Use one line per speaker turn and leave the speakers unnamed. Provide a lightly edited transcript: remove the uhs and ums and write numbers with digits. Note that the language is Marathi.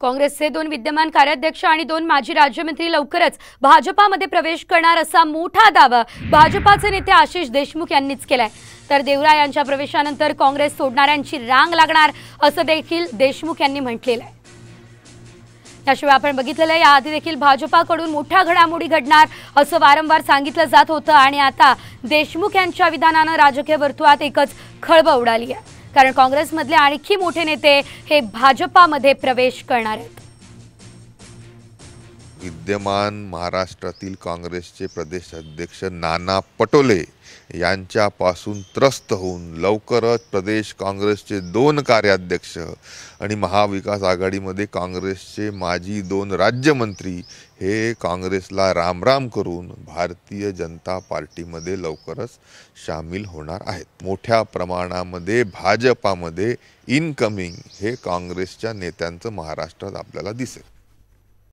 काँग्रेसचे 2 विद्यमान कार्याध्यक्ष आणि 2 माजी राज्यमंत्री लवकरच भाजपामध्ये प्रवेश करणार असा मोठा दावा भाजपाचे नेते आशिष देशमुख यांनीच केलाय। तर देवरा यांच्या प्रवेशानंतर काँग्रेस सोडणाऱ्यांची रांग लागणार असं देखील देशमुख यांनी म्हटलेलं आहे। याशिवाय आपण बघितलेलं याआधी देखील भाजपाकडून मोठ्या घडामोडी घडणार असं वारंवार सांगितलं जात होतं आणि आता देशमुख यांच्या विधानानं राजकीय वर्तुळात एकच खळबळ उडाली आहे, कारण काँग्रेसमधले आणखी मोठे नेते हे भाजपामध्ये प्रवेश करणार आहेत।
विद्यमान महाराष्ट्रातील काँग्रेसचे प्रदेश अध्यक्ष नाना पटोले यांच्यापासून त्रस्त होऊन लवकरच प्रदेश काँग्रेसचे 2 कार्याध्यक्ष आणि महाविकास आघाडीमध्ये काँग्रेसचे माजी 2 राज्यमंत्री हे काँग्रेसला रामराम करून भारतीय जनता पार्टीमध्ये लवकरच सामील होणार आहेत। मोठ्या प्रमाणामध्ये भाजपामध्ये इनकमिंग हे काँग्रेसच्या नेत्यांचं महाराष्ट्रात आपल्याला दिसेल।